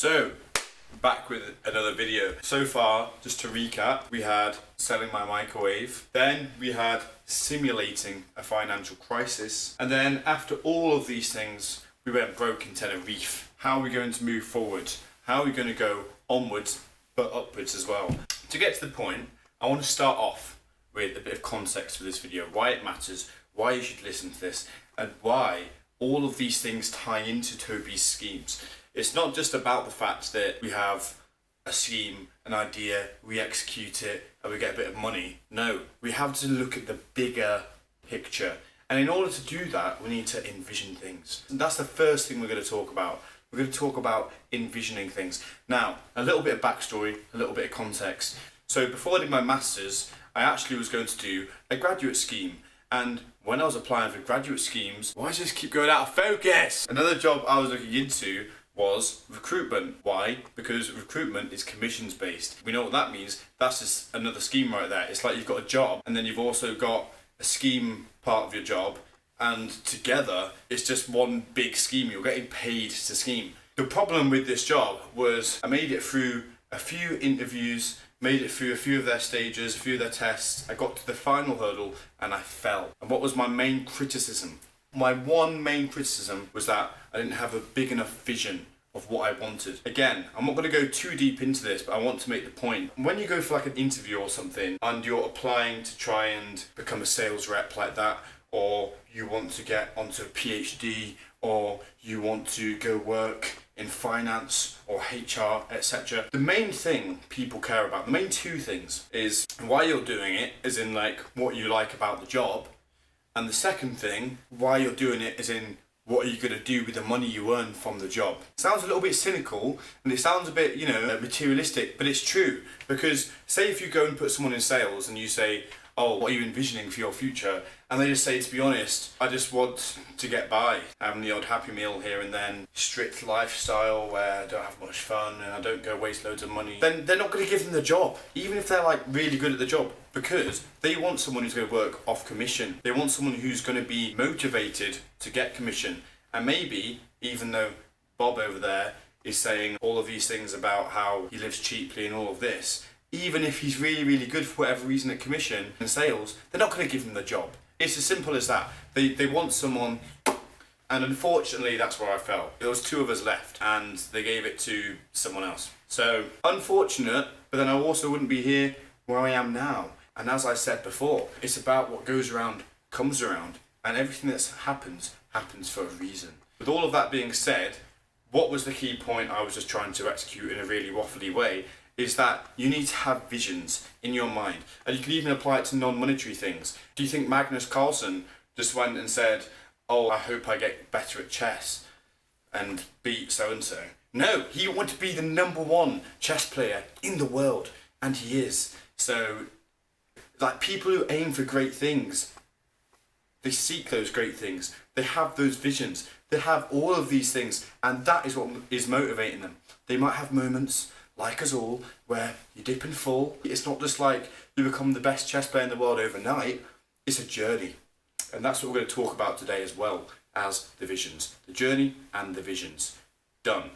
So, back with another video. So far, just to recap, we had selling my microwave, then we had simulating a financial crisis, and then after all of these things, we went broke in Tenerife. How are we going to move forward? How are we going to go onwards, but upwards as well? To get to the point, I want to start off with a bit of context for this video, why it matters, why you should listen to this, and why all of these things tie into Toby's schemes. It's not just about the fact that we have a scheme, an idea, we execute it, and we get a bit of money. No, we have to look at the bigger picture. And in order to do that, we need to envision things. And that's the first thing we're going to talk about. We're going to talk about envisioning things. Now, a little bit of backstory, a little bit of context. So before I did my masters, I actually was going to do a graduate scheme. And when I was applying for graduate schemes, why does this keep going out of focus? Another job I was looking into was recruitment. Why? Because recruitment is commissions based. We know what that means. That's just another scheme right there. It's like you've got a job and then you've also got a scheme part of your job, and together it's just one big scheme. You're getting paid to scheme. The problem with this job was I made it through a few interviews, made it through a few of their stages, a few of their tests. I got to the final hurdle and I fell. And what was my main criticism? My one main criticism was that I didn't have a big enough vision of what I wanted. Again, I'm not going to go too deep into this, but I want to make the point. When you go for like an interview or something and you're applying to try and become a sales rep like that, or you want to get onto a PhD, or you want to go work in finance or HR, etc. The main thing people care about, the main two things, is why you're doing it, as in like what you like about the job. And the second thing, why you're doing it, is in what are you going to do with the money you earn from the job. It sounds a little bit cynical and it sounds a bit, materialistic, but it's true. Because say if you go and put someone in sales and you say, oh, what are you envisioning for your future? And they just say, to be honest, I just want to get by, having the odd Happy Meal here and then, strict lifestyle where I don't have much fun and I don't go waste loads of money, then they're not going to give them the job, even if they're like really good at the job, because they want someone who's going to work off commission. They want someone who's going to be motivated to get commission. And maybe, even though Bob over there is saying all of these things about how he lives cheaply and all of this, even if he's really, really good for whatever reason at commission and sales, they're not going to give him the job. It's as simple as that. They want someone, and unfortunately that's where I fell. There was two of us left and they gave it to someone else. So, unfortunate, but then I also wouldn't be here where I am now. And as I said before, it's about what goes around comes around, and everything that happens for a reason. With all of that being said, what was the key point I was just trying to execute in a really waffly way is that you need to have visions in your mind. And you can even apply it to non-monetary things. Do you think Magnus Carlsen just went and said, oh, I hope I get better at chess and beat so-and-so? No, he wanted to be the #1 chess player in the world, and he is. So, like, people who aim for great things, they seek those great things. They have those visions. They have all of these things, and that is what is motivating them. They might have moments, like us all, where you dip and fall. It's not just like you become the best chess player in the world overnight. It's a journey. And that's what we're going to talk about today as well as the visions. The journey and the visions. Done.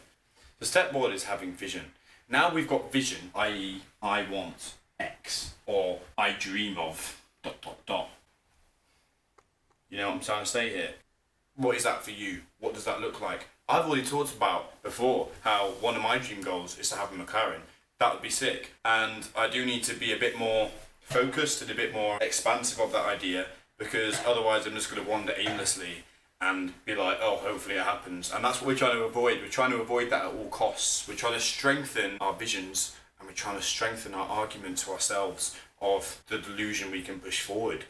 So step 1 is having vision. Now we've got vision, i.e. I want X, or I dream of ... You know what I'm trying to say here? What is that for you? What does that look like? I've already talked about before how one of my dream goals is to have a McLaren. That would be sick. And I do need to be a bit more focused and a bit more expansive of that idea, because otherwise I'm just going to wander aimlessly and be like, oh, hopefully it happens. And that's what we're trying to avoid. We're trying to avoid that at all costs. We're trying to strengthen our visions, and we're trying to strengthen our argument to ourselves of the delusion we can push forward.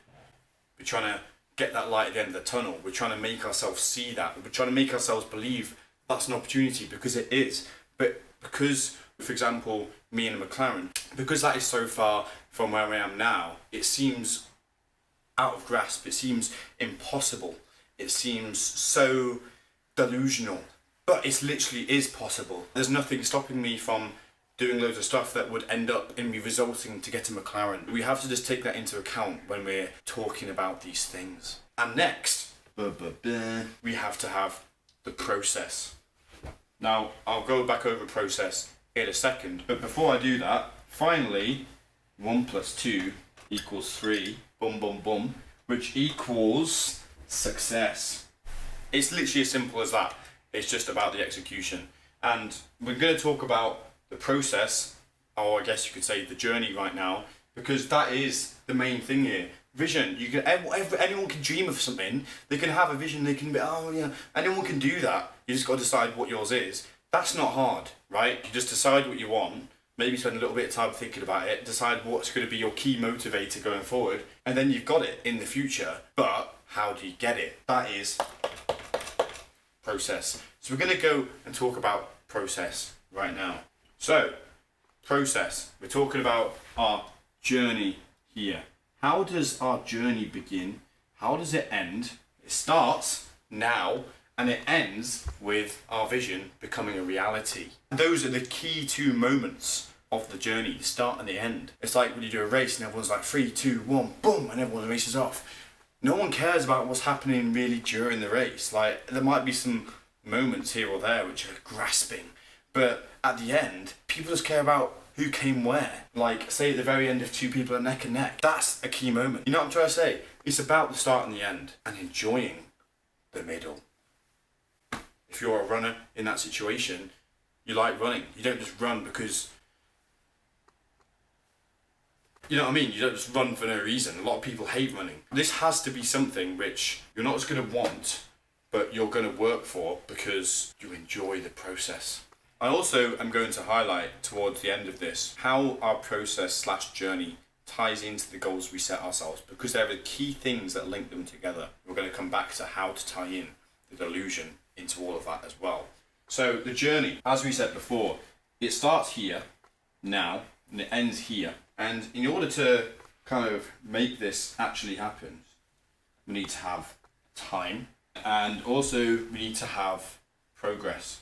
We're trying to get that light at the end of the tunnel. We're trying to make ourselves see that. We're trying to make ourselves believe that's an opportunity, because it is. But because, for example, me and a McLaren, because that is so far from where I am now, it seems out of grasp. It seems impossible. It seems so delusional. But it literally is possible. There's nothing stopping me from doing loads of stuff that would end up in me resulting to get a McLaren. We have to just take that into account when we're talking about these things. And next, we have to have the process. Now, I'll go back over process in a second, but before I do that, finally, 1 plus 2 equals 3, boom, boom, boom, which equals success. It's literally as simple as that. It's just about the execution. And we're going to talk about the process, or I guess you could say the journey right now, because that is the main thing here. Vision. You can, anyone can dream of something. They can have a vision. They can be, oh yeah, anyone can do that. You just got to decide what yours is. That's not hard, right? You just decide what you want. Maybe spend a little bit of time thinking about it. Decide what's going to be your key motivator going forward, and then you've got it in the future. But how do you get it? That is process. So we're going to go and talk about process right now. So process. We're talking about our journey here. How does our journey begin? How does it end? It starts now and it ends with our vision becoming a reality. Those are the key two moments of the journey, the start and the end. It's like when you do a race and everyone's like 3, 2, 1, boom, and everyone races off. No one cares about what's happening really during the race. Like, there might be some moments here or there which are grasping, but at the end, people just care about who came where. Like, say at the very end, if two people are neck and neck, that's a key moment. You know what I'm trying to say? It's about the start and the end and enjoying the middle. If you're a runner in that situation, you like running. You don't just run because, you know what I mean? You don't just run for no reason. A lot of people hate running. This has to be something which you're not just going to want, but you're going to work for because you enjoy the process. I also am going to highlight towards the end of this how our process / journey ties into the goals we set ourselves, because there are key things that link them together. We're going to come back to how to tie in the delusion into all of that as well. So the journey, as we said before, it starts here, now, and it ends here. And in order to kind of make this actually happen, we need to have time, and also we need to have progress.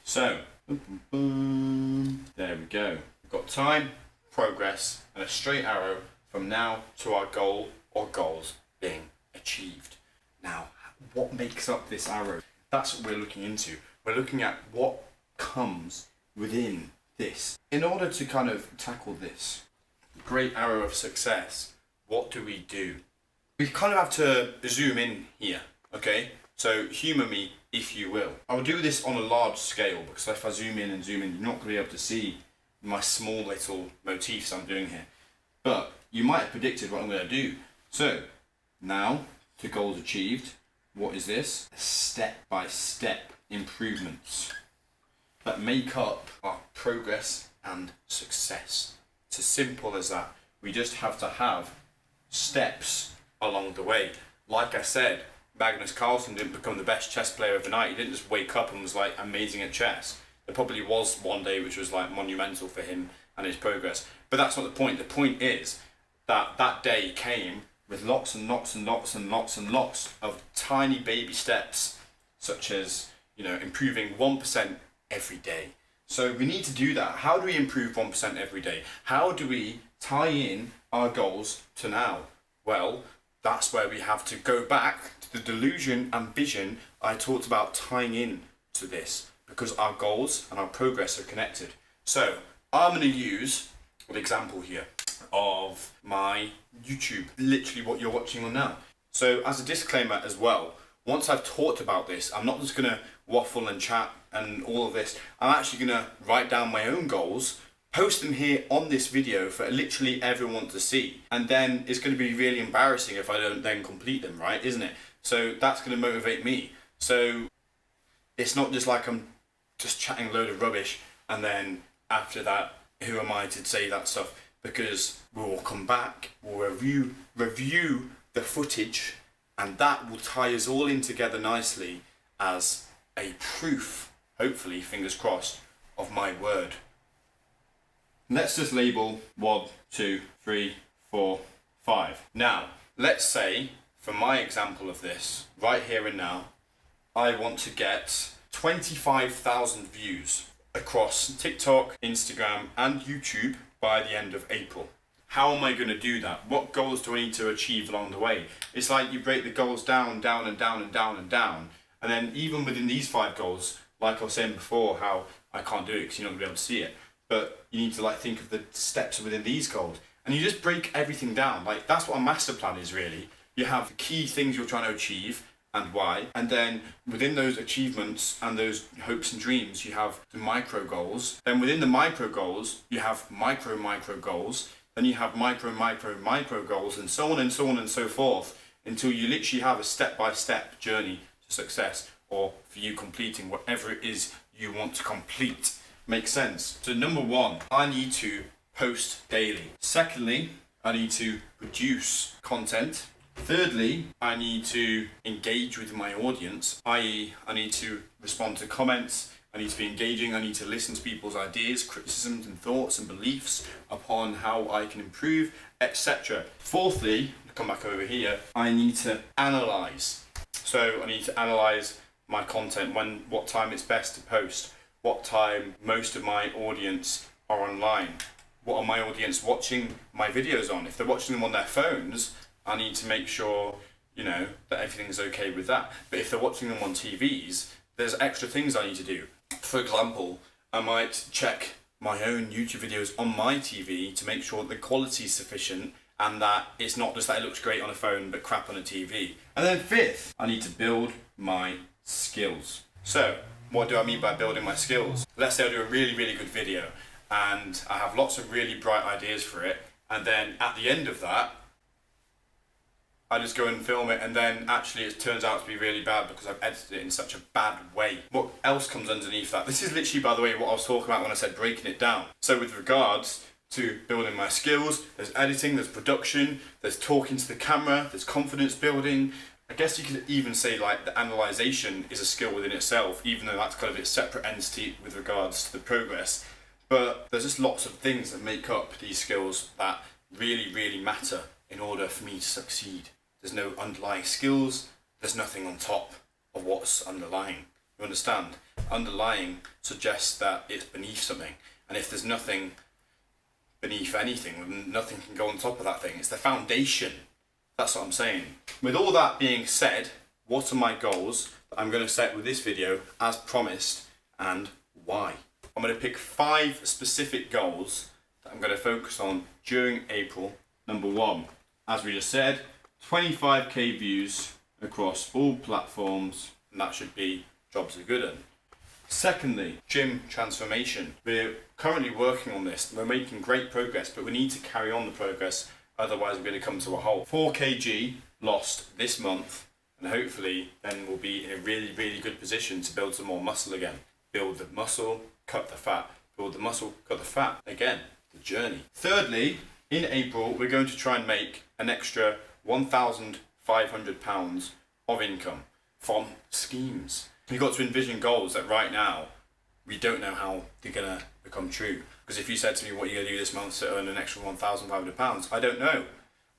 So, there we go. We've got time, progress, and a straight arrow from now to our goal or goals being achieved. Now, what makes up this arrow? That's what we're looking into. We're looking at what comes within this. In order to kind of tackle this great arrow of success, what do? We kind of have to zoom in here, okay? So humour me if you will. I'll do this on a large scale because if I zoom in, you're not going to be able to see my small little motifs I'm doing here. But you might have predicted what I'm going to do. So now to goals achieved, what is this? Step-by-step improvements that make up our progress and success. It's as simple as that. We just have to have steps along the way. Like I said, Magnus Carlsen didn't become the best chess player overnight. He didn't just wake up and was like amazing at chess. There probably was one day which was like monumental for him and his progress. But that's not the point. The point is that that day came with lots and lots and lots and lots and lots of tiny baby steps, such as, you know, improving 1% every day. So we need to do that. How do we improve 1% every day? How do we tie in our goals to now? Well, that's where we have to go back to the delusion and vision I talked about tying in to this, because our goals and our progress are connected. So I'm going to use an example here of my YouTube, literally what you're watching on now. So as a disclaimer as well, once I've talked about this, I'm not just going to waffle and chat and all of this. I'm actually going to write down my own goals, post them here on this video for literally everyone to see. And then it's going to be really embarrassing if I don't then complete them, right? Isn't it? So that's going to motivate me. So it's not just like I'm just chatting a load of rubbish and then after that, who am I to say that stuff? Because we'll come back, we'll review the footage, and that will tie us all in together nicely as a proof, hopefully, fingers crossed, of my word. Let's just label 1, 2, 3, 4, 5. Now, let's say, for my example of this, right here and now, I want to get 25,000 views across TikTok, Instagram, and YouTube by the end of April. How am I going to do that? What goals do I need to achieve along the way? It's like you break the goals down, and then even within these 5 goals, like I was saying before, how I can't do it because you're not going to be able to see it. But you need to like think of the steps within these goals, and you just break everything down. Like that's what a master plan is really. You have the key things you're trying to achieve and why, and then within those achievements and those hopes and dreams, you have the micro goals. Then within the micro goals, you have micro goals. Then you have micro goals, and so on and so on and so forth, until you literally have a step-by-step journey to success, or for you completing whatever it is you want to complete. Makes sense? So number one, I need to post daily. Secondly, I need to produce content. Thirdly, I need to engage with my audience, i.e. I need to respond to comments, I need to be engaging, I need to listen to people's ideas, criticisms and thoughts and beliefs upon how I can improve, etc. Fourthly, come back over here, I need to analyze. So I need to analyze my content, what time it's best to post, what time most of my audience are online, what are my audience watching my videos on. If they're watching them on their phones, I need to make sure, that everything's okay with that. But if they're watching them on TVs, there's extra things I need to do. For example, I might check my own YouTube videos on my TV to make sure that the quality is sufficient and that it's not just that it looks great on a phone but crap on a TV. And then fifth, I need to build my skills. So, what do I mean by building my skills? Let's say I do a really, really good video and I have lots of really bright ideas for it, and then at the end of that, I just go and film it, and then actually it turns out to be really bad because I've edited it in such a bad way. What else comes underneath that? This is literally, by the way, what I was talking about when I said breaking it down. So with regards to building my skills, there's editing, there's production, there's talking to the camera, there's confidence building. I guess you could even say like the analyzation is a skill within itself, even though that's kind of its separate entity with regards to the progress. But there's just lots of things that make up these skills that really, really matter in order for me to succeed. There's no underlying skills, there's nothing on top of what's underlying. You understand? Underlying suggests that it's beneath something, and if there's nothing beneath anything, then nothing can go on top of that thing. It's the foundation. That's what I'm saying. With all that being said, what are my goals that I'm going to set with this video as promised, and why? I'm going to pick 5 specific goals that I'm going to focus on during April. Number 1, as we just said, 25k views across all platforms, and that should be jobs are good at. Secondly, gym transformation. We're currently working on this. We're making great progress, but we need to carry on the progress, otherwise we're going to come to a halt. 4 kg lost this month, and hopefully then we'll be in a really, really good position to build some more muscle again. Build the muscle, cut the fat. Build the muscle, cut the fat. Again, the journey. Thirdly, in April, we're going to try and make an extra £1,500 of income from schemes. We've got to envision goals that right now we don't know how they're going to become true. Because if you said to me, what are you going to do this month to earn an extra £1,500, I don't know.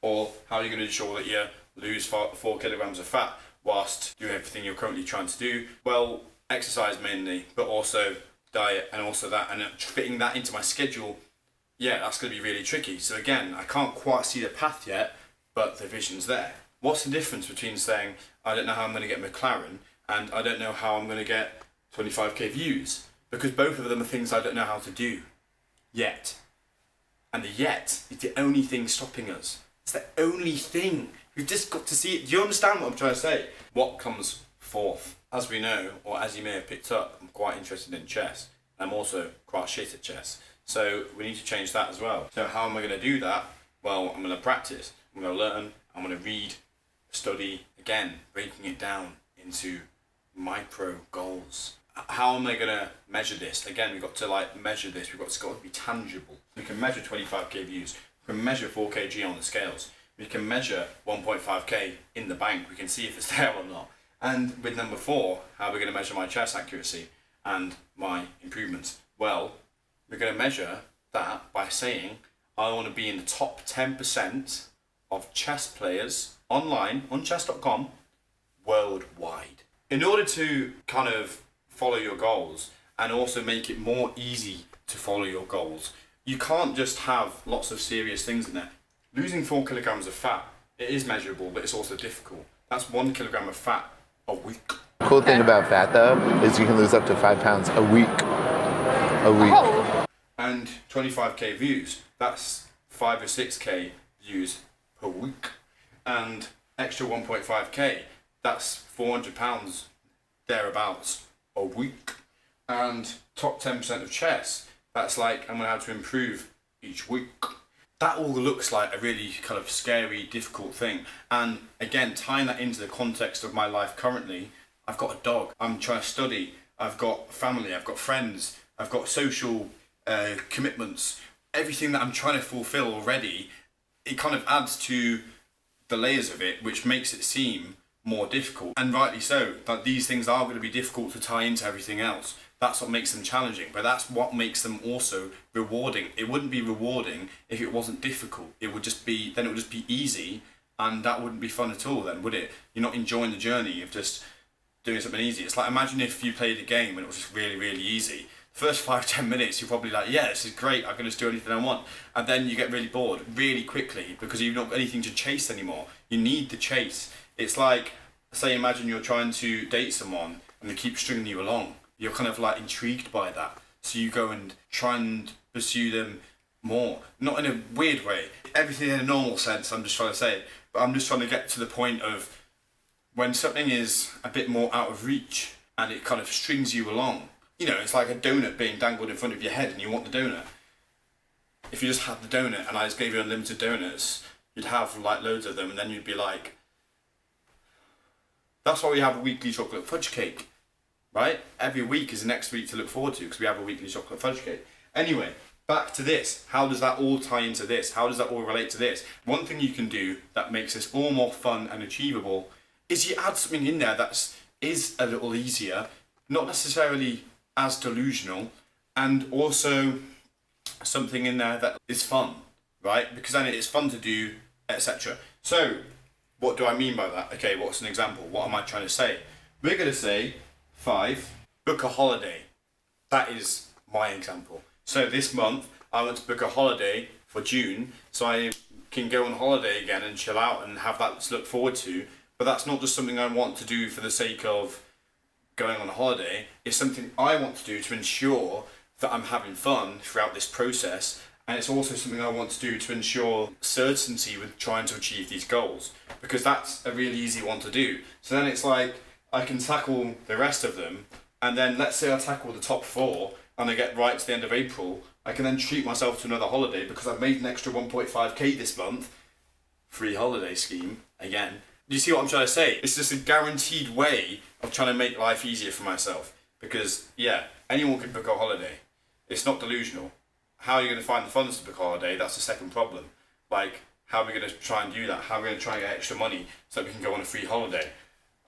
Or how are you going to ensure that you lose 4 kilograms of fat whilst doing everything you're currently trying to do? Well, exercise mainly, but also diet and also that, and fitting that into my schedule, yeah, that's going to be really tricky. So again, I can't quite see the path yet, but the vision's there. What's the difference between saying, I don't know how I'm going to get McLaren, and I don't know how I'm going to get 25k views? Because both of them are things I don't know how to do yet. And the yet is the only thing stopping us. It's the only thing. We've just got to see it. Do you understand what I'm trying to say? What comes fourth? As we know, or as you may have picked up, I'm quite interested in chess. I'm also quite shit at chess. So we need to change that as well. So how am I going to do that? Well, I'm going to practice. I'm going to learn. I'm going to read, study, again, breaking it down into micro goals. How am I going to measure this? Again, we've got to measure this. It's got to be tangible. We can measure 25k views. We can measure 4 kg on the scales. We can measure 1.5k in the bank. We can see if it's there or not. And with number 4, how are we going to measure my chess accuracy and my improvements? Well, we're going to measure that by saying I want to be in the top 10% of chess players online on chess.com worldwide. In order to kind of follow your goals and also make it more easy to follow your goals, you can't just have lots of serious things in there. Losing 4 kilograms of fat, it is measurable, but it's also difficult. That's 1 kilogram of fat a week. Cool thing about fat though is you can lose up to 5 pounds a week. Oh. And 25k views. That's 5 or 6k views per week. And extra 1.5k. That's £400 thereabouts a week. And top 10% of chess. That's like I'm gonna have to improve each week. That all looks like a really kind of scary, difficult thing. And again, tying that into the context of my life currently, I've got a dog, I'm trying to study, I've got family, I've got friends, I've got social commitments, everything that I'm trying to fulfill already, it kind of adds to the layers of it, which makes it seem more difficult. And rightly so, that these things are going to be difficult to tie into everything else. That's what makes them challenging, but that's what makes them also rewarding. It wouldn't be rewarding if it wasn't difficult. It would just be easy, and that wouldn't be fun at all then, would it? You're not enjoying the journey of just doing something easy. It's like, imagine if you played a game and it was just really, really easy. The first 5-10 minutes, you're probably like, yeah, this is great, I can just do anything I want. And then you get really bored really quickly because you've not got anything to chase anymore. You need the chase. It's like, say, imagine you're trying to date someone and they keep stringing you along. You're kind of like intrigued by that. So you go and try and pursue them more. Not in a weird way. Everything in a normal sense, I'm just trying to say. But I'm just trying to get to the point of when something is a bit more out of reach and it kind of strings you along. You know, it's like a donut being dangled in front of your head and you want the donut. If you just had the donut and I just gave you unlimited donuts, you'd have like loads of them and then you'd be like... That's why we have a weekly chocolate fudge cake, right? Every week is the next week to look forward to because we have a weekly chocolate fudge cake. Anyway, back to this. How does that all tie into this? How does that all relate to this? One thing you can do that makes this all more fun and achievable is you add something in there that is a little easier, not necessarily as delusional, and also something in there that is fun, right? Because then it's fun to do, etc. So, what do I mean by that? Okay, what's an example? What am I trying to say? We're going to say 5, book a holiday. That is my example. So this month, I want to book a holiday for June, so I can go on holiday again and chill out and have that to look forward to. But that's not just something I want to do for the sake of going on a holiday. It's something I want to do to ensure that I'm having fun throughout this process. And it's also something I want to do to ensure certainty with trying to achieve these goals. Because that's a really easy one to do. So then it's like, I can tackle the rest of them. And then let's say I tackle the top 4 and I get right to the end of April. I can then treat myself to another holiday because I've made an extra 1.5k this month. Free holiday scheme, again. Do you see what I'm trying to say? It's just a guaranteed way of trying to make life easier for myself. Because, yeah, anyone can book a holiday. It's not delusional. How are you going to find the funds to book a holiday? That's the second problem. Like, how are we going to try and do that? How are we going to try and get extra money so that we can go on a free holiday?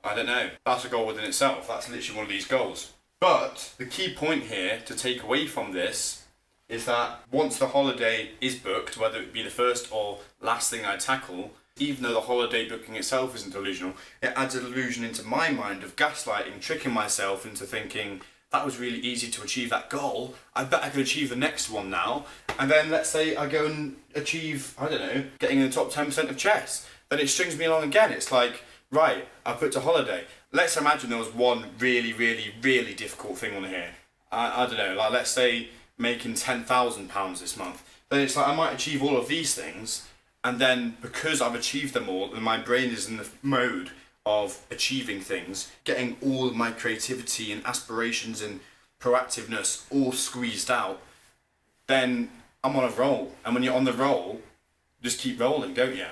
I don't know. That's a goal within itself. That's literally one of these goals. But the key point here to take away from this is that once the holiday is booked, whether it be the first or last thing I tackle, even though the holiday booking itself isn't delusional, it adds a delusion into my mind of gaslighting, tricking myself into thinking, that was really easy to achieve that goal, I bet I could achieve the next one now. And then let's say I go and achieve, I don't know, getting in the top 10% of chess. Then it strings me along again. It's like, right, I put a holiday. Let's imagine there was one really, really, really difficult thing on here. I don't know, like let's say making £10,000 this month. Then it's like I might achieve all of these things, and then because I've achieved them all, and my brain is in the mode of achieving things, getting all of my creativity and aspirations and proactiveness all squeezed out, then I'm on a roll. And when you're on the roll, just keep rolling, don't you?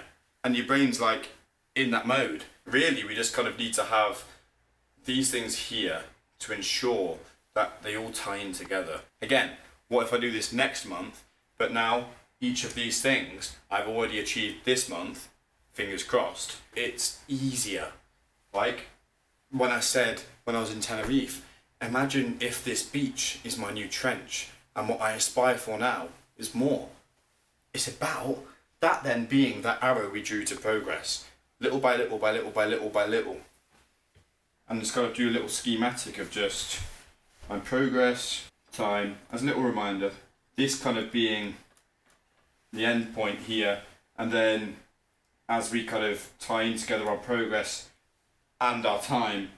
And your brain's like in that mode. Really, we just kind of need to have these things here to ensure that they all tie in together. Again, what if I do this next month, but now each of these things I've already achieved this month, fingers crossed. It's easier. Like when I said when I was in Tenerife, imagine if this beach is my new trench and what I aspire for now is more. It's about that then being that arrow we drew to progress. Little by little by little by little by little. And just got to do a little schematic of just my progress, time, as a little reminder. This kind of being the end point here, and then as we kind of tie in together our progress and our time,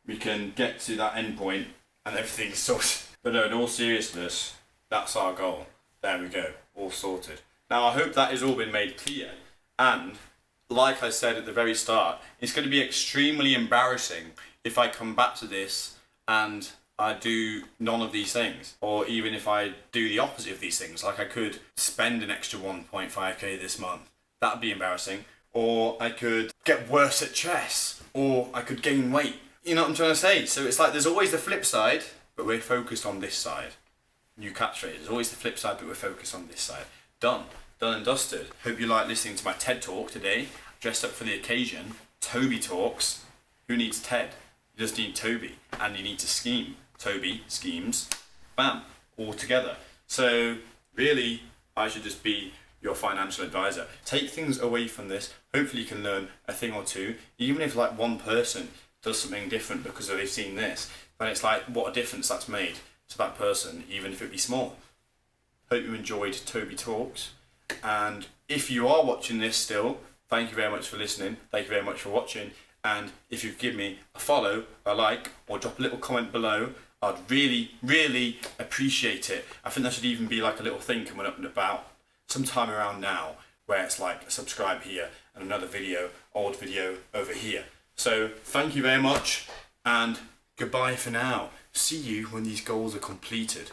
we can get to that end point and everything's sorted. But no, in all seriousness, that's our goal. There we go, all sorted. Now I hope that has all been made clear, and like I said at the very start, it's going to be extremely embarrassing if I come back to this and I do none of these things, or even if I do the opposite of these things. Like I could spend an extra 1.5k this month, that'd be embarrassing, or I could get worse at chess, or I could gain weight. You know what I'm trying to say? So it's like there's always the flip side, but we're focused on this side. New catchphrase, there's always the flip side, but we're focused on this side. Done and dusted. Hope you like listening to my TED talk today. Dressed up for the occasion. Toby talks. Who needs Ted? You just need Toby, and you need to scheme. Toby schemes. Bam, all together. So really, I should just be your financial advisor. Take things away from this. Hopefully you can learn a thing or two. Even if like one person does something different because they've seen this, then it's like what a difference that's made to that person, even if it be small. Hope you enjoyed Toby Talks, and if you are watching this still, thank you very much for listening, thank you very much for watching, and if you give me a follow, a like, or drop a little comment below, I'd really appreciate it. I think there should even be like a little thing coming up and about sometime around now, where it's like subscribe here and another video, old video over here. So thank you very much, and goodbye for now. See you when these goals are completed.